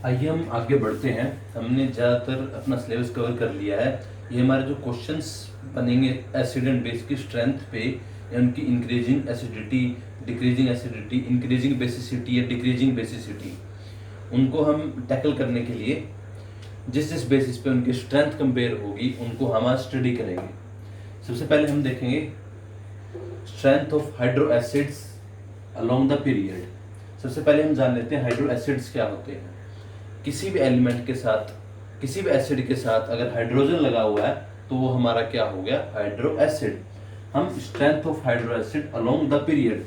आइए हम आगे बढ़ते हैं। हमने ज़्यादातर अपना सिलेबस कवर कर लिया है। ये हमारे जो क्वेश्चंस बनेंगे एसिड एंड बेस की स्ट्रेंथ पे या उनकी increasing acidity, decreasing acidity, increasing basicity या डिक्रीजिंग बेसिसिटी, उनको हम टैकल करने के लिए जिस जिस बेसिस पे उनकी स्ट्रेंथ कंपेयर होगी उनको हम आज स्टडी करेंगे। सबसे पहले हम देखेंगे strength of hydro acids along the period. सबसे पहले हम जान लेते हैं हाइड्रो एसिड्स क्या होते हैं। किसी भी एलिमेंट के साथ, किसी भी एसिड के साथ अगर हाइड्रोजन लगा हुआ है तो वो हमारा क्या हो गया, हाइड्रो एसिड। हम strength of hydro acid along the period,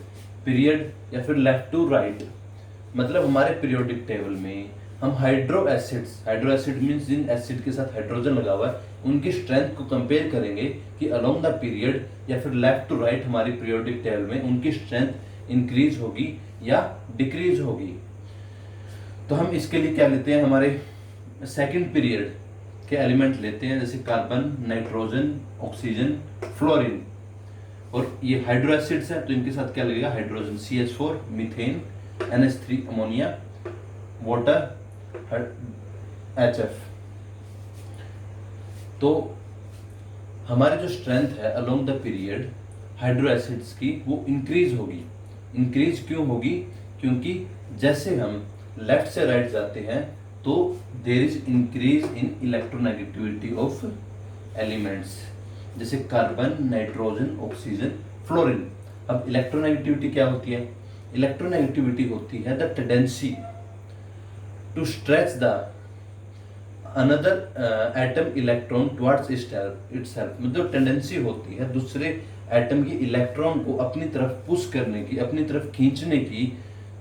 period या फिर लेफ्ट टू राइट, मतलब हमारे पीरियोडिक टेबल में हम hydro acids, hydro acid means जिन एसिड के साथ हाइड्रोजन लगा हुआ है उनकी स्ट्रेंथ को कंपेयर करेंगे कि अलोंग द पीरियड या फिर लेफ्ट टू राइट हमारी पीरियोडिक टेबल में उनकी स्ट्रेंथ इंक्रीज होगी या डिक्रीज होगी। तो हम इसके लिए क्या लेते हैं, हमारे सेकंड पीरियड के एलिमेंट लेते हैं, जैसे कार्बन, नाइट्रोजन, ऑक्सीजन, फ्लोरीन। और ये हाइड्रो एसिड्स है तो इनके साथ क्या लगेगा, hydrogen, CH4, methane, NH3 ammonia, water, HF। तो हमारी जो स्ट्रेंथ है along the period hydro acids की वो इंक्रीज होगी। इंक्रीज क्यों होगी, क्योंकि जैसे हम लेफ्ट से राइट जाते हैं तो there is increase in electronegativity of elements, जैसे कार्बन, नाइट्रोजन, ऑक्सीजन, फ्लोरीन। अब इलेक्ट्रोनेगेटिविटी क्या होती है, इलेक्ट्रोनेगेटिविटी होती है the tendency to stretch the another atom electron towards itself, मतलब टेंडेंसी होती है दूसरे एटम के इलेक्ट्रॉन को अपनी तरफ पुश करने की, अपनी तरफ खींचने की।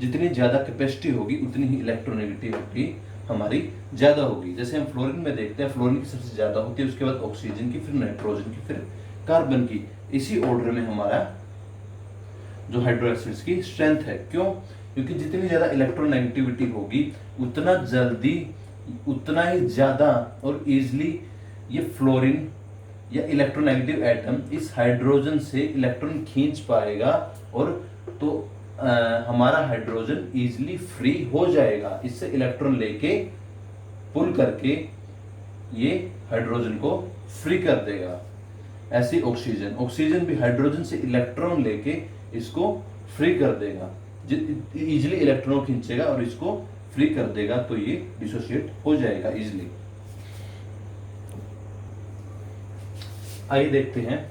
जितनी ज्यादा कैपेसिटी होगी उतनी ही इलेक्ट्रोनेगेटिविटी हमारी ज्यादा होगी। जैसे हम फ्लोरीन में देखते हैं, फ्लोरीन की सबसे ज्यादा होती है, उसके बाद ऑक्सीजन की, फिर नाइट्रोजन की, फिर कार्बन की। इसी ऑर्डर में हमारा जो हाइड्रो एसिड्स की स्ट्रेंथ है। क्यों, क्योंकि जितनी ज्यादा इलेक्ट्रोनेगेटिविटी होगी उतना जल्दी, उतना ही ज्यादा और इजिली ये फ्लोरीन या इलेक्ट्रोनेगेटिव एटम इस हाइड्रोजन से इलेक्ट्रॉन खींच पाएगा और तो हमारा हाइड्रोजन इजिली फ्री हो जाएगा। इससे इलेक्ट्रॉन लेके पुल करके ये हाइड्रोजन को फ्री कर देगा। ऐसे ऑक्सीजन, ऑक्सीजन भी हाइड्रोजन से इलेक्ट्रॉन लेके इसको फ्री कर देगा, इजिली इलेक्ट्रॉन खींचेगा और इसको फ्री कर देगा, तो ये डिसोसिएट हो जाएगा इजिली। आइए देखते हैं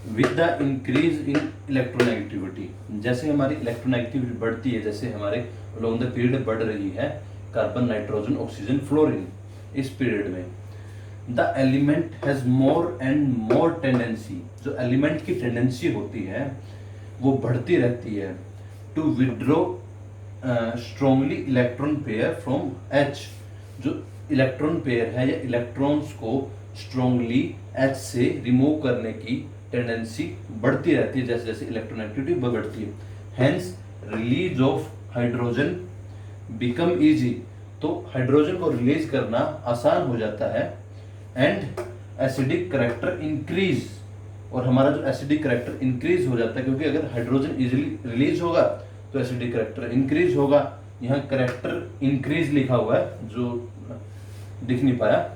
with the increase in electronegativity, जैसे हमारी इलेक्ट्रोनेगेटिविटी बढ़ती है, जैसे हमारे अलोंग द पीरियड बढ़ रही है कार्बन, नाइट्रोजन, ऑक्सीजन, फ्लोरीन, इस पीरियड में the element has more and more tendency, जो एलिमेंट की टेंडेंसी होती है वो बढ़ती रहती है, to withdraw strongly electron pair from H, जो इलेक्ट्रॉन पेयर है या इलेक्ट्रॉन्स को स्ट्रॉन्गली H से रिमूव करने की टेंडेंसी बढ़ती रहती है जैसे जैसे इलेक्ट्रोनेगेटिविटी बढ़ती है। Hence release of hydrogen become easy, तो हाइड्रोजन को रिलीज करना आसान हो जाता है। एंड एसिडिक करेक्टर इंक्रीज, और हमारा जो एसिडिक करेक्टर इंक्रीज हो जाता है, क्योंकि अगर हाइड्रोजन इजीली रिलीज होगा तो एसिडिक करेक्टर इंक्रीज होगा। यहाँ करेक्टर इंक्रीज लिखा हुआ है जो दिख नहीं पाया।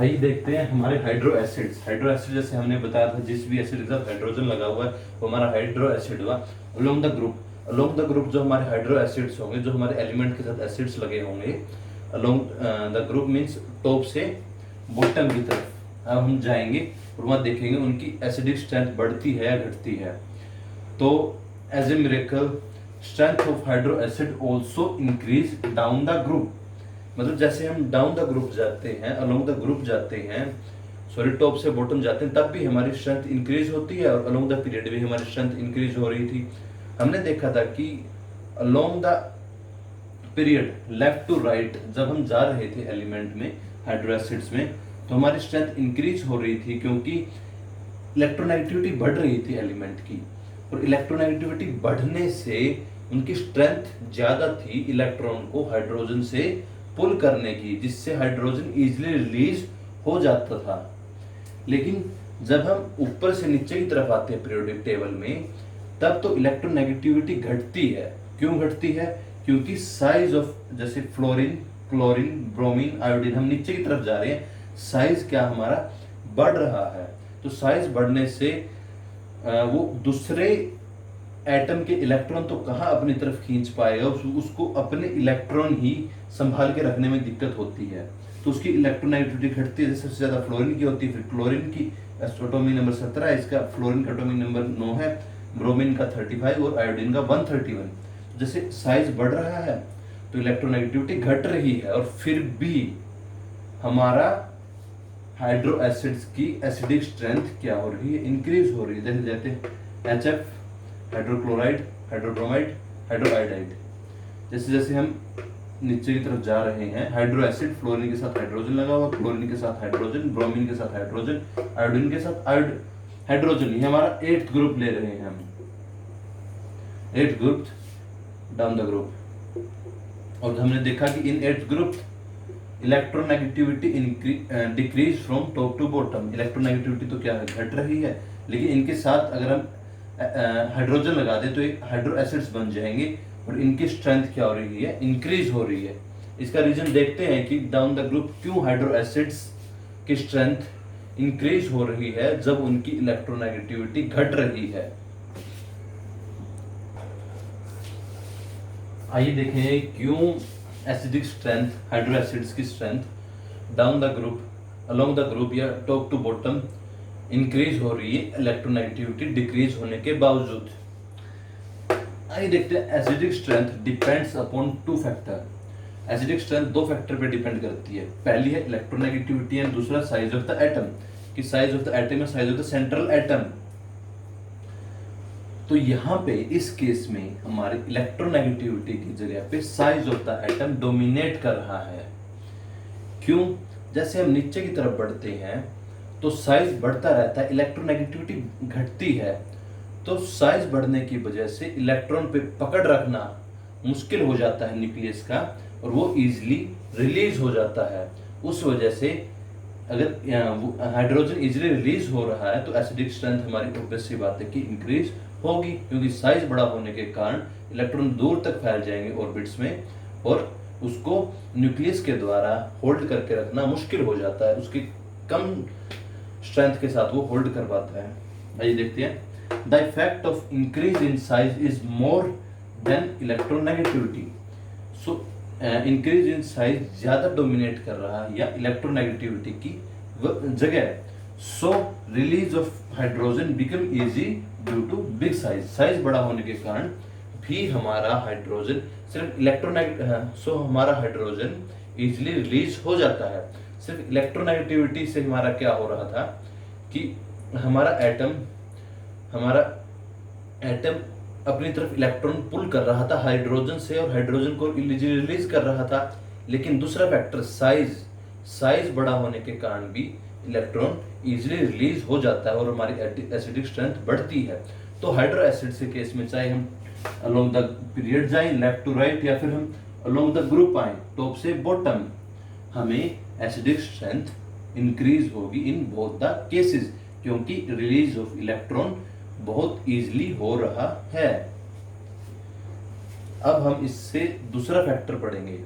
आइए देखते हैं हमारे हाइड्रो एसिड्स। हाइड्रो एसिड जैसे हमने बताया था, जिस भी एसिड के साथ हाइड्रोजन लगा हुआ है वो हमारा हाइड्रो एसिड हुआ। Along the group, along the group जो हमारे हाइड्रो एसिड्स होंगे, जो हमारे एलिमेंट के साथ एसिड्स लगे होंगे, along the group means top से बॉटम की तरफ अब हम जाएंगे और वहां देखेंगे उनकी एसिडिक स्ट्रेंथ बढ़ती है या घटती है। तो as a miracle strength of hydro acid also increase down the group, मतलब जैसे हम डाउन द ग्रुप जाते हैं, अलोंग द ग्रुप जाते हैं, सॉरी टॉप से बॉटम जाते हैं, तब भी हमारी स्ट्रेंथ इंक्रीज होती है और अलोंग द पीरियड भी हमारी स्ट्रेंथ इंक्रीज हो रही थी। हमने देखा था कि along the period left to right जब हम जा रहे थे एलिमेंट में, हाइड्रो एसिड्स में, तो हमारी स्ट्रेंथ इंक्रीज हो रही थी क्योंकि इलेक्ट्रोनेगेटिविटी बढ़ रही थी एलिमेंट की, और इलेक्ट्रोनेगेटिविटी बढ़ने से उनकी स्ट्रेंथ ज्यादा थी इलेक्ट्रॉन को हाइड्रोजन से पुल करने की, जिससे हाइड्रोजन इजीली रिलीज हो जाता था। लेकिन जब हम ऊपर से नीचे की तरफ आते हैं पीरियोडिक टेबल में, तब तो इलेक्ट्रोनेगेटिविटी घटती है। क्यों घटती है? क्योंकि साइज ऑफ, जैसे फ्लोरीन, क्लोरीन, ब्रोमीन, आयोडीन, हम नीचे की तरफ जा रहे हैं, साइज क्या हमारा बढ़ रहा है। तो साइज बढ़ने से वो दूसरे एटम के इलेक्ट्रॉन तो कहाँ अपनी तरफ खींच पाएगा, उसको अपने इलेक्ट्रॉन ही संभाल के रखने में दिक्कत होती है, तो उसकी इलेक्ट्रोनेगेटिविटी घटती है। सबसे ज्यादा फ्लोरीन की होती है, फिर क्लोरीन की एटॉमिक नंबर 17 है, इसका फ्लोरीन का एटॉमिक नंबर 9 है, ब्रोमीन का 35 और आयोडीन का 131। जैसे साइज बढ़ रहा है तो इलेक्ट्रोनेगेटिविटी घट रही है, और फिर भी हमारा हाइड्रो एसिड्स की एसिडिक स्ट्रेंथ क्या हो रही है, इंक्रीज हो रही है। जैसे जाते HF, हाइड्रोक्लोराइड, हाइड्रोब्रोमाइड, हाइड्रोआइडाइड, जैसे जैसे हम नीचे की तरफ जा रहे हैं, हाइड्रो एसिड, फ्लोरीन के साथ हाइड्रोजन लगा हुआ, क्लोरीन के साथ हाइड्रोजन, ब्रोमीन के साथ हाइड्रोजन, आयोडीन के साथ हाइड्रोजन, ये हमारा 8th ग्रुप ले रहे हैं हम, 8th group down the group. और हमने देखा कि इन 8th group electronegativity decrease from top to bottom. Electronegativity तो क्या है, घट रही है, लेकिन इनके साथ अगर हम हाइड्रोजन लगा दे तो ये हाइड्रो एसिड्स बन जाएंगे, और इनकी स्ट्रेंथ क्या हो रही है, इंक्रीज हो रही है। इसका रीजन देखते हैं कि डाउन द ग्रुप क्यों हाइड्रो एसिड्स की स्ट्रेंथ इंक्रीज हो रही है जब उनकी इलेक्ट्रोनेगेटिविटी घट रही है। आइए देखें क्यों एसिडिक स्ट्रेंथ, हाइड्रो एसिड्स की strength down the group, along the group या टॉप टू बॉटम इंक्रीज हो रही है इलेक्ट्रोनेगेटिविटी डिक्रीज होने के बावजूद। आइए देखते हैं acidic strength depends upon 2 factor. Acidic strength 2 factor पे डिपेंड करती है। पहली है इलेक्ट्रोनेगेटिविटी एंड दूसरा साइज ऑफ द एटम, कि साइज ऑफ द एटम है, size of the central atom. तो यहाँ पे इस केस में हमारी इलेक्ट्रोनेगेटिविटी की जगह पे size of the atom dominate कर रहा है। क्यों? जैसे हम नीचे की तरफ बढ़ते हैं तो साइज बढ़ता रहता है, इलेक्ट्रोनेगेटिविटी घटती है, तो साइज बढ़ने की वजह से इलेक्ट्रॉन पे पकड़ रखना मुश्किल हो जाता है न्यूक्लियस का, और वो इजीली रिलीज हो जाता है। उस वजह से अगर हाइड्रोजन इजीली रिलीज हो रहा है तो एसिडिक स्ट्रेंथ हमारी ऑब्वियस सी बात है कि इंक्रीज होगी, क्योंकि साइज बड़ा होने के कारण इलेक्ट्रॉन दूर तक फैल जाएंगे ऑर्बिट्स में, और उसको न्यूक्लियस के द्वारा होल्ड करके रखना मुश्किल हो जाता है, उसकी कम स्ट्रेंथ के साथ वो होल्ड कर पाता है। आइए देखते हैं, the effect of increase in size is more than electronegativity. So increase in size ज्यादा डोमिनेट कर रहा है या इलेक्ट्रोनेगेटिविटी की जगह, so release of hydrogen become easy due to big size. Size बड़ा होने के कारण भी हमारा हाइड्रोजन सिर्फ सो हमारा हाइड्रोजन इजिली रिलीज हो जाता है। सिर्फ इलेक्ट्रोनेगेटिविटी से हमारा क्या हो रहा था कि हमारा एटम अपनी तरफ इलेक्ट्रॉन पुल कर रहा था हाइड्रोजन से, और हाइड्रोजन को रिलीज कर रहा था। लेकिन दूसरा फैक्टर साइज बड़ा होने के कारण भी इलेक्ट्रॉन इजीली रिलीज हो जाता है और हमारी एसिडिक स्ट्रेंथ बढ़ती है। तो हाइड्रो एसिड के केस में चाहे हम अलोंग द पीरियड जाएं लेफ्ट टू राइट, या फिर हम अलोंग द ग्रुप आए टॉप से बॉटम, हमें एसिडिक स्ट्रेंथ इंक्रीज होगी इन बोथ द केसेस, क्योंकि रिलीज ऑफ इलेक्ट्रॉन बहुत इजीली हो रहा है। अब हम इससे दूसरा फैक्टर पढ़ेंगे,